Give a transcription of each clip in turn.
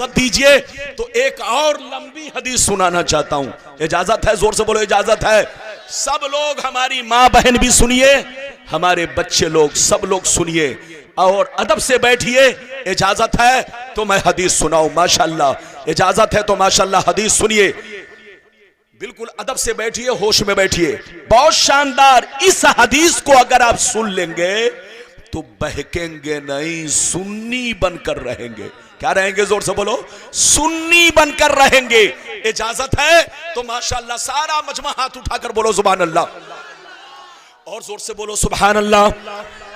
इजाजत दीजिए तो एक और लंबी हदीस सुनाना चाहता हूं। इजाजत है? जोर से बोलो इजाजत है। सब लोग, हमारी माँ बहन भी सुनिए, हमारे बच्चे लोग, सब लोग सुनिए और अदब से बैठिए। इजाजत है तो मैं हदीस सुनाऊं? माशाल्लाह, इजाजत है तो माशाल्लाह हदीस सुनिए। बिल्कुल अदब से बैठिए, होश में बैठिए। बहुत शानदार। इस हदीस को अगर आप सुन लेंगे तो बहकेंगे नहीं, सुन्नी बनकर रहेंगे। क्या रहेंगे? जोर से बोलो, सुन्नी बनकर रहेंगे। इजाजत है तो माशाल्लाह सारा मजमा हाथ उठाकर बोलो सुभान अल्लाह, और जोर से बोलो सुभान अल्लाह,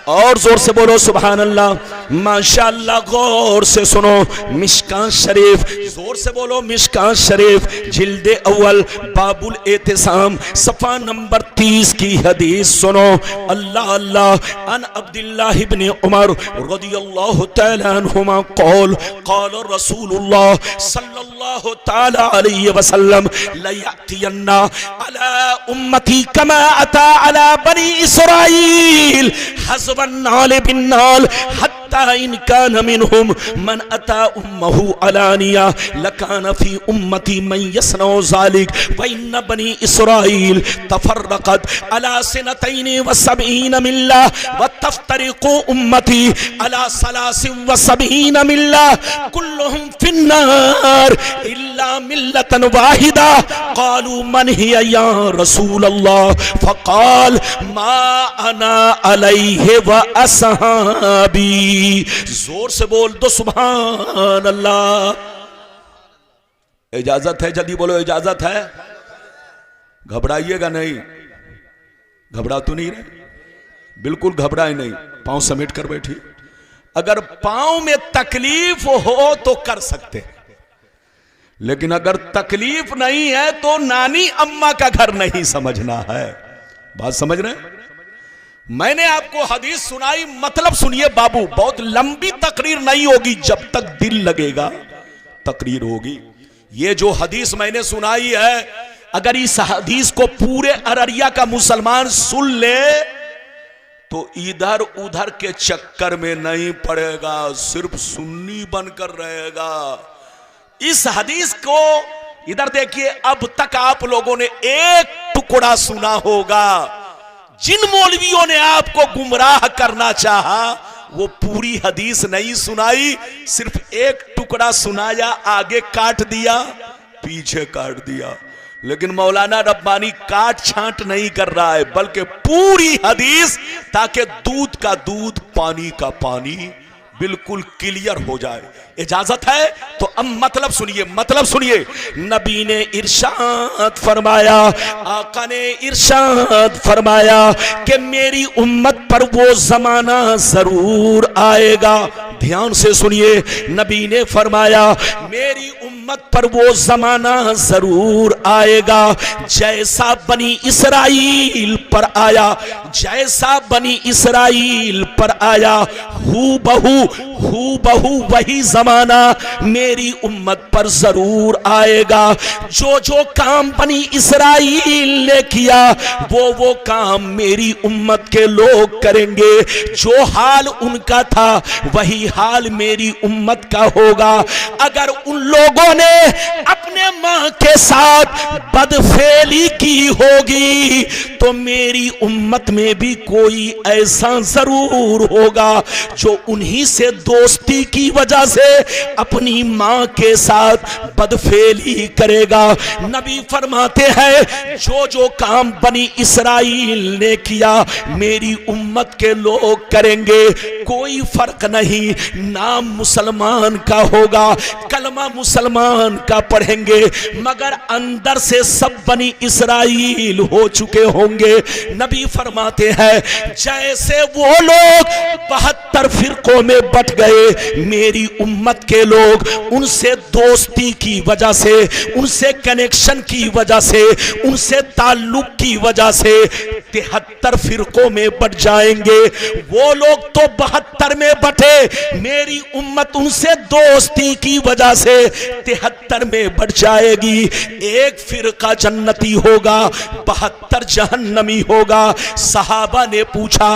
और जोर से बोलो सुभान अल्लाह। माशाअल्लाह, गौर से सुनो। मिशकात शरीफ, जोर से बोलो मिशकात शरीफ, जिल्दे अव्वल, बाबुल एतिसाम, सफा नंबर 30 की हदीस सुनो। अल्लाह अल्लाह। अन अब्दुल्लाह इब्न उमर रदियल्लाहु तआला अन्हुमा क़ाल क़ाल रसूलुल्लाह सल्लल्लाहु तआला अलैहि वसल्लम ला यअतियन्ना अला उम्मती कमा अता अला बनी इसराईल नाल बिन्नाल हत्ता इन कान मिनहुम मन अता उम्महु अलानिया लकान फी उम्मती मन यसनउ ज़ालिक व इन बनी इसराईल तफर्रक़त अला सनतैन व सबईन मिल्ला व तफ्तरिक़ु उम्मती अला सलासिन व सबईन मिल्ला कुल्लुहुम फिन्नार इल्ला मिल्लतन वाहिदा क़ालू मन हिया या रसूल अल्लाह फ़क़ाल मा अना अलैहि व असहाबी। जोर से बोल दो सुभान अल्लाह। इजाजत है? जल्दी बोलो इजाजत है। घबराइएगा नहीं। घबरा तो नहीं रहे? बिल्कुल घबराए नहीं। पांव समेट कर बैठिए। अगर पांव में तकलीफ हो तो कर सकते, लेकिन अगर तकलीफ नहीं है तो नानी अम्मा का घर नहीं समझना है। बात समझ रहे हैं? मैंने आपको हदीस सुनाई, मतलब सुनिए बाबू। बहुत लंबी तकरीर नहीं होगी, जब तक दिल लगेगा तकरीर होगी। ये जो हदीस मैंने सुनाई है, अगर इस हदीस को पूरे अररिया का मुसलमान सुन ले तो इधर उधर के चक्कर में नहीं पड़ेगा, सिर्फ सुन्नी बनकर रहेगा। इस हदीस को इधर देखिए, अब तक आप लोगों ने एक टुकड़ा सुना होगा। जिन मौलवियों ने आपको गुमराह करना चाहा वो पूरी हदीस नहीं सुनाई, सिर्फ एक टुकड़ा सुनाया, आगे काट दिया, पीछे काट दिया। लेकिन मौलाना रब्बानी काट छांट नहीं कर रहा है, बल्कि पूरी हदीस, ताकि दूध का दूध, पानी का पानी बिल्कुल क्लियर हो जाए। इजाजत है तो अब मतलब सुनिए, मतलब सुनिए। नबी ने इरशाद फरमाया, आका ने इरशाद फरमाया कि मेरी उम्मत पर वो जमाना जरूर आएगा। ध्यान से सुनिए, नबी ने फरमाया मेरी उम्मत पर वो जमाना जरूर आएगा जैसा बनी इसराइल पर आया, जैसा बनी इसराइल पर आया। हू बहू वही जमाना मेरी उम्मत पर जरूर आएगा। जो जो काम बनी इसराइल ने किया वो काम मेरी उम्मत के लोग करेंगे। जो हाल उनका था वही हाल मेरी उम्मत का होगा। अगर उन लोगों ने अपने मां के साथ बदफेली की होगी तो मेरी उम्मत में भी कोई ऐसा जरूर होगा जो उन्हीं से दोस्ती की वजह से अपनी मां के साथ बदफेली करेगा। नबी फरमाते हैं जो जो काम बनी इसराइल ने किया मेरी उम्मत के लोग करेंगे। कोई फर्क नहीं, नाम मुसलमान का होगा, कलमा मुसलमान का पढ़ेंगे, मगर अंदर से सब बनी इसराइल हो चुके होंगे। नबी फरमाते हैं जैसे वो लोग 72 फिरकों में बट गए, मेरी उम्मत के लोग उनसे दोस्ती की वजह से, उनसे कनेक्शन की वजह से, उनसे ताल्लुक की वजह से 73 फिरकों में बट जाएंगे। वो लोग तो 72 में बटे, मेरी उम्मत उनसे दोस्ती की वजह से 73 में बढ़ जाएगी। एक फिरका जन्नती होगा, 72 जहन्नमी होगा। सहाबा ने पूछा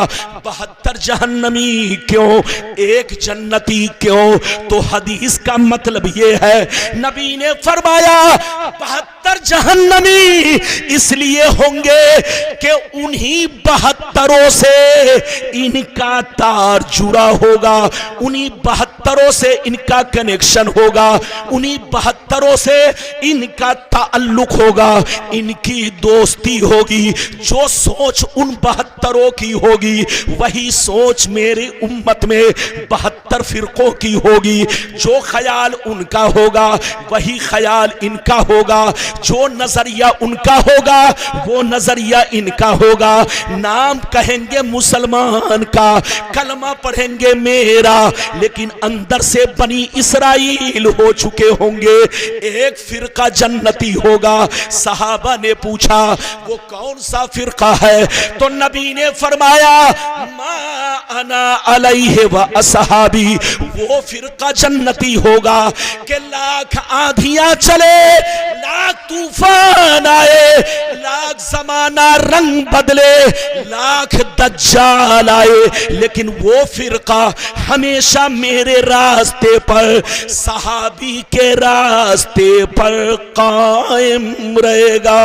72 जहन्नमी क्यों, एक जन्नती क्यों? तो हदीस का मतलब ये है, नबी ने फरमाया 72 जहन्नमी इसलिए होंगे कि उन्हीं 72 से इनका तार जुड़ा होगा, उन्हीं 72 से इनका कनेक्शन होगा, उन्हीं 72 से इनका ताल्लुक होगा, इनकी दोस्ती होगी। जो सोच उन 72 की होगी वही सोच मेरी उम्मत में 72 फिरकों की होगी। जो ख्याल उनका होगा वही ख्याल इनका होगा, जो नजरिया उनका होगा वो नजरिया इनका होगा। नाम कहेंगे मुसलमान का, कलमा पढ़ेंगे मेरा, लेकिन अंदर से बनी इसराइल हो चुके होंगे। एक फिरका जन्नती होगा। सहाबा ने पूछा वो कौन सा फिरका है? तो नबी ने फरमाया मा अना अलैहि व असहाबी, वो फिरका जन्नती होगा कि लाख आंधियां चले, लाख तूफान आए, लाख जमाना रंग बदले, लाख दज्जाल आए, लेकिन वो फिरका हमेशा मेरे रास्ते पर, सहाबी के रास्ते पर कायम रहेगा।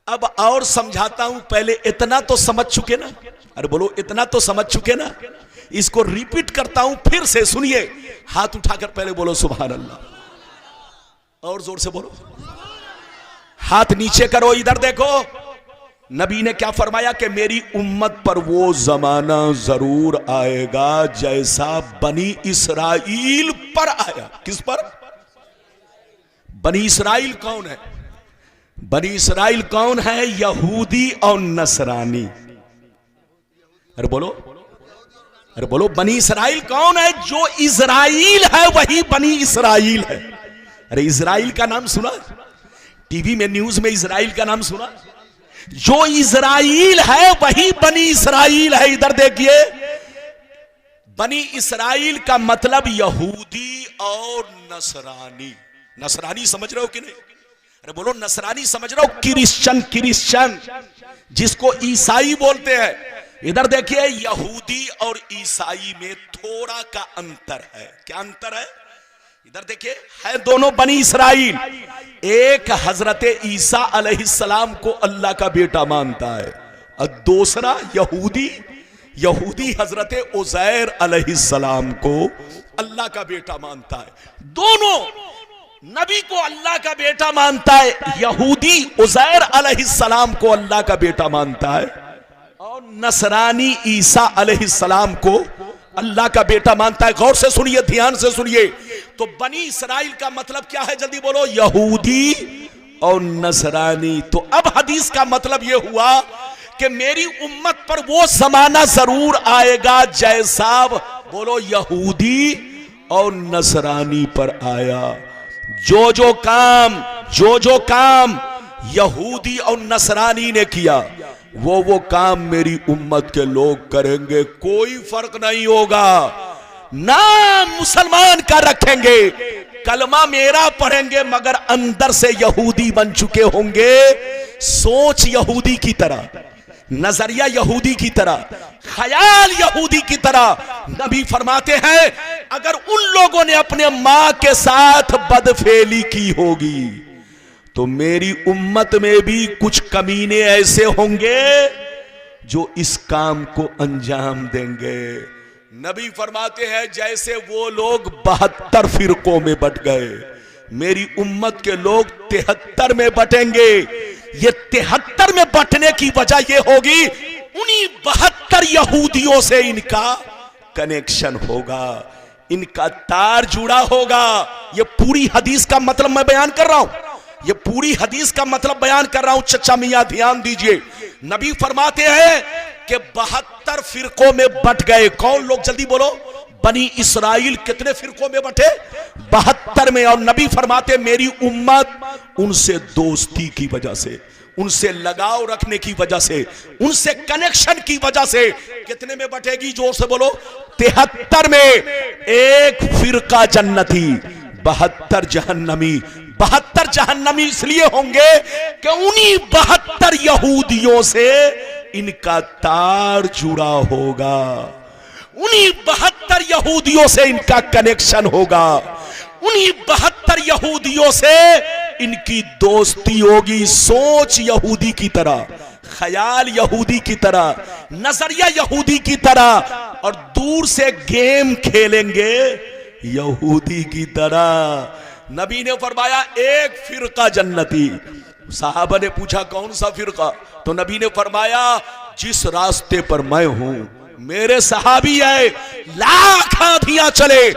अब और समझाता हूं, पहले इतना तो समझ चुके ना? अरे बोलो, इतना तो समझ चुके ना? इसको रिपीट करता हूं, फिर से सुनिए। हाथ उठाकर पहले बोलो सुभान अल्लाह, और जोर से बोलो। हाथ नीचे करो, इधर देखो। नबी ने क्या फरमाया कि मेरी उम्मत पर वो जमाना जरूर आएगा जैसा बनी इसराइल पर आया। किस पर? बनी इसराइल कौन है? बनी इसराइल कौन है? यहूदी और नसरानी। अरे बोलो, अरे बोलो, बनी इसराइल कौन है? जो इजराइल है वही बनी इसराइल है। अरे इजराइल का नाम सुना? टीवी में न्यूज में इजराइल का नाम सुना? जो इजराइल है वही बनी इसराइल है। इधर देखिए, बनी इसराइल का मतलब यहूदी और नसरानी। नसरानी समझ रहे हो कि नहीं? अरे बोलो, नसरानी समझ रहे हो? क्रिश्चियन, क्रिश्चियन जिसको ईसाई बोलते हैं। इधर देखिए, यहूदी और ईसाई में थोड़ा का अंतर है। क्या अंतर है? इधर देखिए, है दोनों बनी इसराइल। एक हजरत ईसा अलैहिस्सलाम को अल्लाह का बेटा मानता है, और दूसरा यहूदी हजरत उज़ैर अलैहिस्सलाम को अल्लाह का बेटा मानता है। दोनों नबी को अल्लाह का बेटा मानता है, यहूदी उज़ैर अलैहिस्सलाम को अल्लाह का बेटा मानता है, और नसरानी ईसा अलैहिस्सलाम को अल्लाह का बेटा मानता है। गौर से सुनिए, ध्यान से सुनिए। तो बनी इसराइल का मतलब क्या है? जल्दी बोलो। यहूदी और नसरानी। तो अब हदीस का मतलब यह हुआ कि मेरी उम्मत पर वो जमाना जरूर आएगा जैसा, बोलो, यहूदी और नसरानी पर आया। जो जो काम यहूदी और नसरानी ने किया वो काम मेरी उम्मत के लोग करेंगे। कोई फर्क नहीं होगा। नाम मुसलमान का रखेंगे, कलमा मेरा पढ़ेंगे, मगर अंदर से यहूदी बन चुके होंगे। सोच यहूदी की तरह, नजरिया यहूदी की तरह, ख्याल यहूदी की तरह। नबी फरमाते हैं अगर उन लोगों ने अपने मां के साथ बदफेली की होगी तो मेरी उम्मत में भी कुछ कमीने ऐसे होंगे जो इस काम को अंजाम देंगे। नबी फरमाते हैं जैसे वो लोग 72 फिरकों में बट गए, मेरी उम्मत के लोग 73 में बटेंगे। ये 73 में बटने की वजह ये होगी उन्हीं 72 यहूदियों से इनका कनेक्शन होगा, इनका तार जुड़ा होगा। ये पूरी हदीस का मतलब मैं बयान कर रहा हूं, ये पूरी हदीस का मतलब बयान कर रहा हूं। चचा मियां ध्यान दीजिए। नबी फरमाते हैं कि 72 फिरकों में बट गए। कौन लोग? जल्दी बोलो। बनी इसराइल कितने फिरकों में बटे? 72 में। और नबी फरमाते मेरी उम्मत उनसे दोस्ती की वजह से, उनसे लगाव रखने की वजह से, उनसे कनेक्शन की वजह से कितने में बटेगी? जोर से बोलो। 73 में। एक फिरका जन्नती, 72 जहन्नमी। 72 जहन्नमी इसलिए होंगे कि उन्हीं 72 यहूदियों से इनका तार जुड़ा होगा, उन्हीं 72 यहूदियों से इनका कनेक्शन होगा, उन्हीं 72 यहूदियों से इनकी दोस्ती होगी। सोच यहूदी की तरह, ख्याल यहूदी की तरह, नजरिया यहूदी की तरह, और दूर से गेम खेलेंगे यहूदी की तरह। नबी ने फरमाया एक फिरका जन्नती। साहबा ने पूछा कौन सा फिरका? तो नबी ने फरमाया जिस रास्ते पर मैं हूं, मेरे सहाबी आए, लाख आंधियां चले,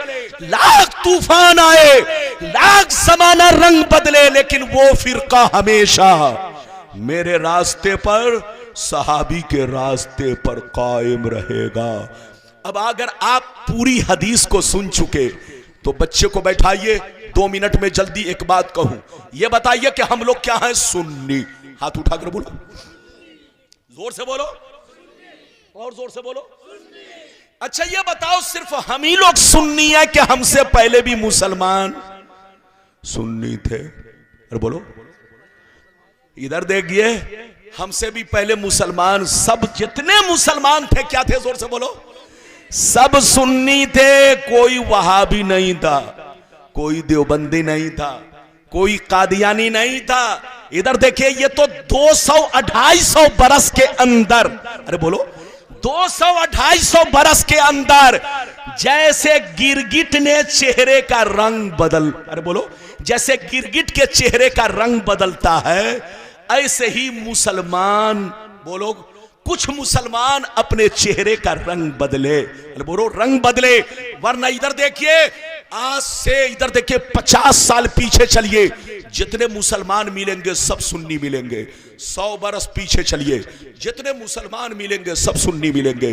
लाख तूफान आए, लाख जमाना रंग बदले, लेकिन वो फिरका हमेशा मेरे रास्ते पर, सहाबी के रास्ते पर कायम रहेगा। अब अगर आप पूरी हदीस को सुन चुके तो बच्चे को बैठाइए, 2 मिनट में जल्दी एक बात कहूं। यह बताइए कि हम लोग क्या हैं? सुन्नी। हाथ उठाकर बोलो, जोर से बोलो, और जोर से बोलो। अच्छा ये बताओ, सिर्फ हम ही लोग सुन्नी है कि हमसे पहले भी मुसलमान सुन्नी थे? अरे बोलो, इधर देखिए, हमसे भी पहले मुसलमान, सब जितने मुसलमान थे क्या थे? जोर से बोलो। सब सुन्नी थे, कोई वहाबी नहीं था, कोई देवबंदी नहीं था, कोई कादियानी नहीं था। इधर देखिए, ये तो 200-250 बरस के अंदर, अरे बोलो, 200-250 बरस के अंदर जैसे गिरगिट ने चेहरे का रंग बदल, अरे बोलो, जैसे गिरगिट के चेहरे का रंग बदलता है, ऐसे ही मुसलमान, बोलो, कुछ मुसलमान अपने चेहरे का रंग बदले, अरे बोलो, रंग बदले। वरना इधर देखिए, आज से इधर देखिए 50 साल पीछे चलिए, जितने मुसलमान मिलेंगे सब सुन्नी मिलेंगे। 100 बरस पीछे चलिए, जितने मुसलमान मिलेंगे सब सुन्नी मिलेंगे।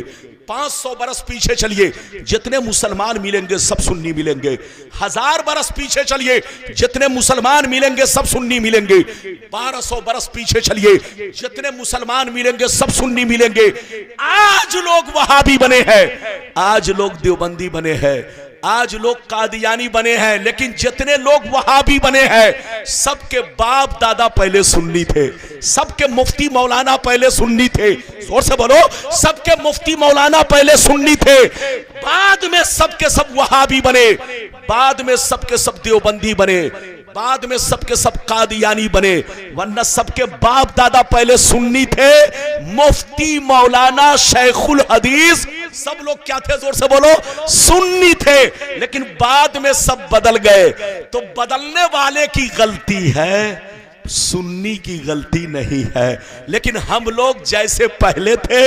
500 बरस पीछे चलिए, जितने मुसलमान मिलेंगे सब सुन्नी मिलेंगे। 1000 बरस पीछे चलिए, जितने मुसलमान मिलेंगे सब सुन्नी मिलेंगे। 1200 बरस पीछे चलिए, जितने मुसलमान मिलेंगे सब सुन्नी मिलेंगे। आज लोग वहाबी बने हैं, आज लोग देवबंदी बने हैं, आज लोग कादियानी बने हैं, लेकिन जितने लोग वहाबी बने हैं सबके बाप दादा पहले सुन्नी थे, सबके मुफ्ती मौलाना पहले सुन्नी थे। जोर से बोलो, सबके मुफ्ती मौलाना पहले सुन्नी थे, बाद में सबके सब वहाबी बने, बाद में सबके सब देवबंदी बने, बाद में सबके सब कादियानी बने। वरना सबके बाप दादा पहले सुन्नी थे, मुफ्ती मौलाना शेखुल हदीस सब लोग क्या थे? जोर से बोलो, सुन्नी थे, लेकिन बाद में सब बदल गए। तो बदलने वाले की गलती है, सुन्नी की गलती नहीं है। लेकिन हम लोग जैसे पहले थे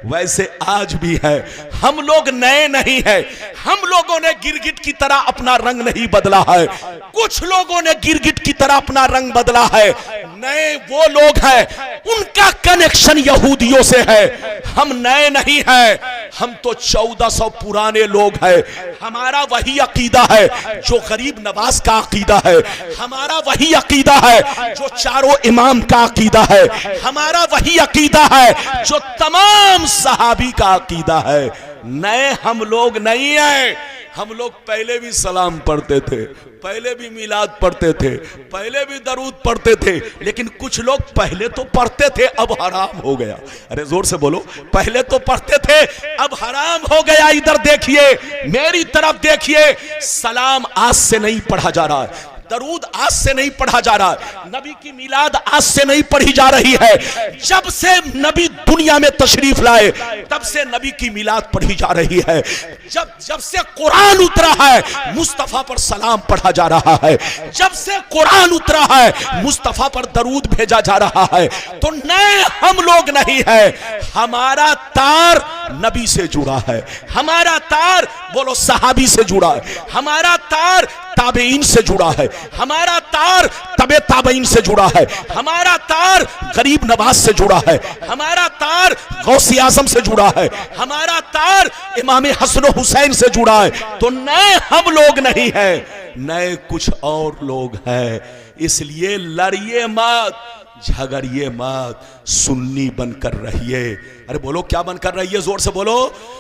वैसे आज भी है, हम लोग नए नहीं है। हम लोगों ने गिरगिट की तरह अपना रंग नहीं बदला है, कुछ लोगों ने गिरगिट की तरह अपना रंग बदला है। नए वो लोग हैं, उनका कनेक्शन यहूदियों से है, हम नए नहीं हैं, हम तो 1400 पुराने लोग हैं। हमारा वही अकीदा है जो गरीब नवाज का अकीदा है, हमारा वही अकीदा है जो चारों इमाम का अकीदा है, हमारा वही अकीदा है जो तमाम सहाबी का अकीदा है। नए हम लोग नहीं हैं, हम लोग पहले भी सलाम पढ़ते थे, पहले भी मिलाद पढ़ते थे, पहले भी दरूद पढ़ते थे, लेकिन कुछ लोग पहले तो पढ़ते थे अब हराम हो गया। अरे जोर से बोलो, पहले तो पढ़ते थे अब हराम हो गया। इधर देखिए, मेरी तरफ देखिए, सलाम आज से नहीं पढ़ा जा रहा है, दरूद आज से नहीं पढ़ा जा रहा है, नबी की मिलाद आज से नहीं पढ़ी जा रही है। जब से नबी दुनिया में तशरीफ लाए तब से नबी की मिलाद पढ़ी जा रही है। जब से कुरान उतरा है मुस्तफा पर सलाम पढ़ा जा रहा है, जब से कुरान उतरा है मुस्तफा पर दरूद भेजा जा रहा है। तो नए हम लोग नहीं है, हमारा तार नबी से जुड़ा है, हमारा तार बोलो सहाबी से जुड़ा है, हमारा तार ताबेइन से जुड़ा है, हमारा तार तबे ताबेइन से जुड़ा है, हमारा तार गरीब नवाज से जुड़ा है, हमारा तार गौसे आजम से जुड़ा है, हमारा तार इमाम हसन हुसैन से जुड़ा है। तो नए हम लोग नहीं है, नए कुछ और लोग हैं। इसलिए लड़िए मत, झगड़िए मत, सुन्नी बनकर रहिए। अरे बोलो क्या बनकर रहिए, जोर से बोलो।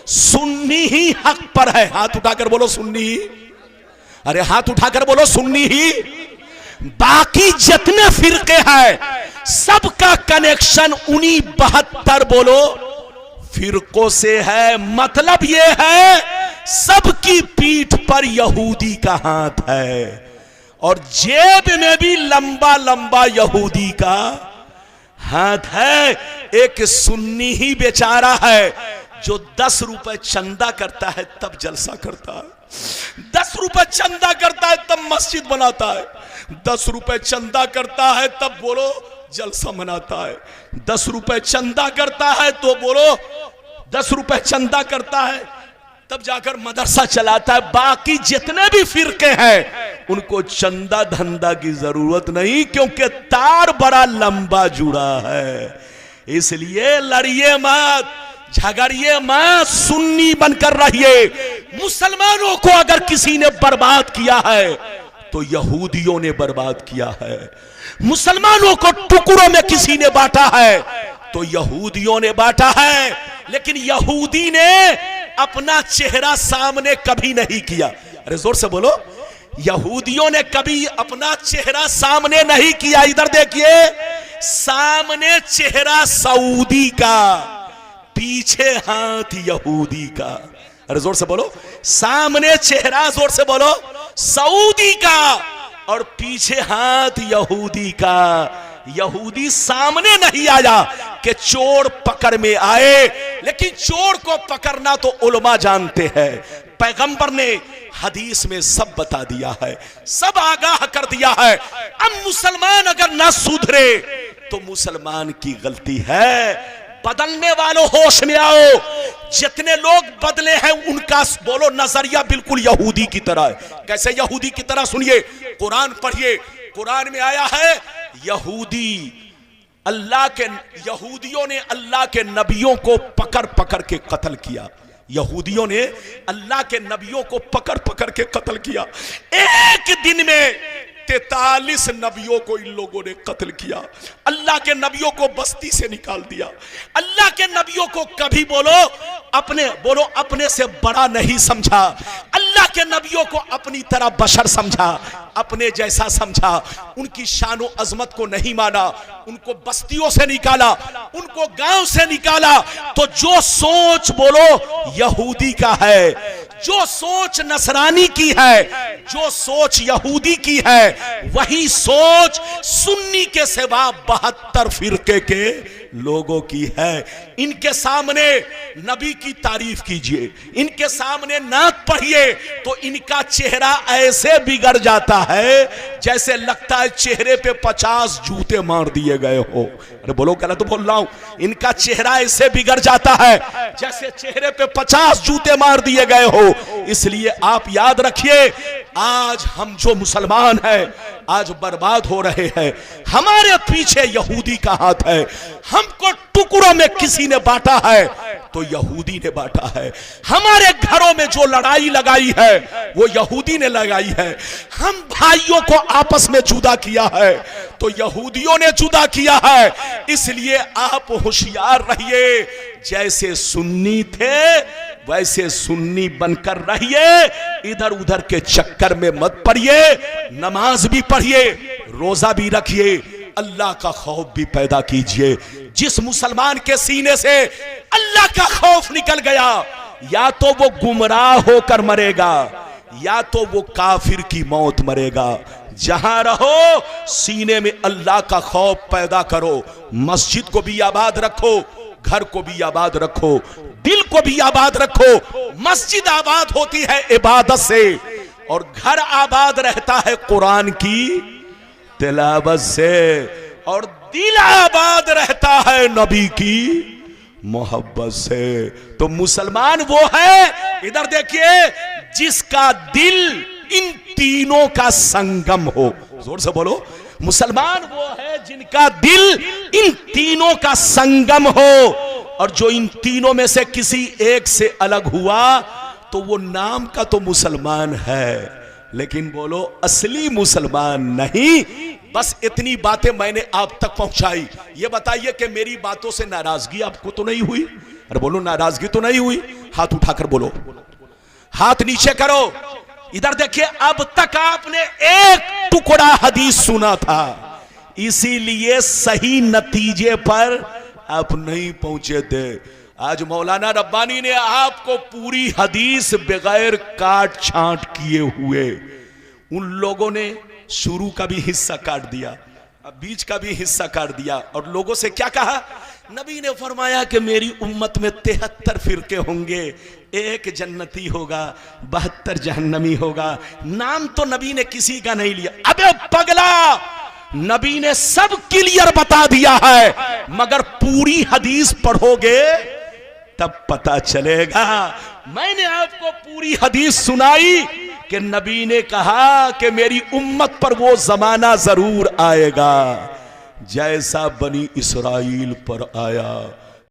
सुन्नी ही हक पर है। हाथ उठाकर बोलो सुन्नी ही। अरे हाथ उठाकर बोलो सुन्नी ही। बाकी जितने फिरके हैं सबका कनेक्शन उन्हीं 72 बोलो फिरकों से है। मतलब ये है सबकी पीठ पर यहूदी का हाथ है, और जेब में भी लंबा लंबा यहूदी का हाथ है। एक सुन्नी ही बेचारा है जो 10 रुपए चंदा करता है तब जलसा करता है। 10 रुपए चंदा करता है तब मस्जिद बनाता है। 10 रुपए चंदा करता है तब बोलो जलसा मनाता है। 10 रुपए चंदा करता है तो बोलो 10 रुपए चंदा करता है तब जाकर मदरसा चलाता है। बाकी जितने भी फिरके हैं उनको चंदा धंधा की जरूरत नहीं, क्योंकि तार बड़ा लंबा जुड़ा है। इसलिए लड़िए मत, झगड़िए मत, सुन्नी बनकर रहिए। मुसलमानों को अगर किसी ने बर्बाद किया है तो यहूदियों ने बर्बाद किया है। मुसलमानों को टुकड़ों में किसी ने बांटा है तो यहूदियों ने बांटा है। लेकिन यहूदी ने अपना चेहरा सामने कभी नहीं किया। अरे जोर से बोलो, यहूदियों ने कभी अपना चेहरा सामने नहीं किया। इधर देखिए, सामने चेहरा सऊदी का, पीछे हाथ यहूदी का। अरे जोर से बोलो, सामने चेहरा, जोर से बोलो, सऊदी का और पीछे हाथ यहूदी का। यहूदी सामने नहीं आया कि चोर पकड़ में आए, लेकिन चोर को पकड़ना तो उलमा जानते हैं। पैगंबर ने हदीस में सब बता दिया है, सब आगाह कर दिया है। अब मुसलमान अगर ना सुधरे तो मुसलमान की गलती है। बदलने वालों होश में आओ। जितने लोग बदले हैं उनका बोलो नजरिया बिल्कुल यहूदी की तरह है। कैसे यहूदी की तरह? सुनिए, कुरान पढ़िए। कुरान में आया है यहूदी यहूदियों ने अल्लाह के नबियों को पकड़ पकड़ के कत्ल किया। यहूदियों ने अल्लाह के नबियों को पकड़ पकड़ के कत्ल किया। एक दिन में 43 नबियों को इन लोगों ने कत्ल किया। अल्लाह के नबियों को बस्ती से निकाल दिया। अल्लाह के नबियों को कभी बोलो अपने से बड़ा नहीं समझा। अल्लाह के नबियों को अपनी तरह बशर समझा, अपने जैसा समझा। उनकी शानो अजमत को नहीं माना। उनको बस्तियों से निकाला, उनको गांव से निकाला। तो जो सोच बोलो यहूदी का है, जो सोच नसरानी की है, जो सोच यहूदी की है, वही सोच सुन्नी के सिवा 72 फिरके के लोगों की है। इनके सामने नबी की तारीफ कीजिए, इनके सामने नात पढ़िए तो इनका चेहरा ऐसे बिगड़ जाता है जैसे लगता है चेहरे पे 50 जूते मार दिए गए हो। अरे बोलो, गलत तो बोल रहा हूं? इनका चेहरा ऐसे बिगड़ जाता है जैसे चेहरे पे 50 जूते मार दिए गए हो। इसलिए आप याद रखिए, आज हम जो मुसलमान हैं आज बर्बाद हो रहे हैं। हमारे पीछे यहूदी का हाथ है। हमको टुकड़ों में किसी ने बांटा है तो यहूदी ने बांटा है। हमारे घरों में जो लड़ाई लगाई है वो यहूदी ने लगाई है। हम भाइयों को आपस में जुदा किया है तो यहूदियों ने जुदा किया है। इसलिए आप होशियार रहिए। जैसे सुन्नी थे वैसे सुन्नी बनकर रहिए। इधर उधर के चक्कर में मत पड़िए। नमाज भी पढ़िए, रोजा भी रखिए, अल्लाह का खौफ भी पैदा कीजिए। जिस मुसलमान के सीने से अल्लाह का खौफ निकल गया, या तो वो गुमराह होकर मरेगा या तो वो काफिर की मौत मरेगा। जहां रहो सीने में अल्लाह का खौफ पैदा करो। मस्जिद को भी आबाद रखो, घर को भी आबाद रखो, दिल को भी आबाद रखो। मस्जिद आबाद होती है इबादत से और घर आबाद रहता है कुरान की तिलावत से, और दिल आबाद रहता है नबी की मोहब्बत से। तो मुसलमान वो है, इधर देखिए, जिसका दिल इन तीनों का संगम हो। जोर से बोलो, मुसलमान वो है जिनका दिल इन तीनों का संगम हो। और जो इन तीनों में से किसी एक से अलग हुआ तो वो नाम का तो मुसलमान है लेकिन बोलो असली मुसलमान नहीं। बस इतनी बातें मैंने आप तक पहुंचाई। ये बताइए कि मेरी बातों से नाराजगी आपको तो नहीं हुई? अरे बोलो नाराजगी तो नहीं हुई? हाथ उठाकर बोलो, हाथ नीचे करो। इधर देखिए, अब तक आपने एक टुकड़ा हदीस सुना था, इसीलिए सही नतीजे पर आप नहीं पहुंचे थे। आज मौलाना रब्बानी ने आपको पूरी हदीस बगैर काट छांट किए हुए, उन लोगों ने शुरू का भी हिस्सा काट दिया, अब बीच का भी हिस्सा काट दिया, और लोगों से क्या कहा? नबी ने फरमाया कि मेरी उम्मत में 73 फिरके होंगे, एक जन्नती होगा, 72 जहन्नमी होगा। नाम तो नबी ने किसी का नहीं लिया। अबे पगला, नबी ने सब क्लियर बता दिया है, मगर पूरी हदीस पढ़ोगे तब पता चलेगा। मैंने आपको पूरी हदीस सुनाई कि नबी ने कहा कि मेरी उम्मत पर वो जमाना जरूर आएगा जैसा बनी इसराइल पर आया।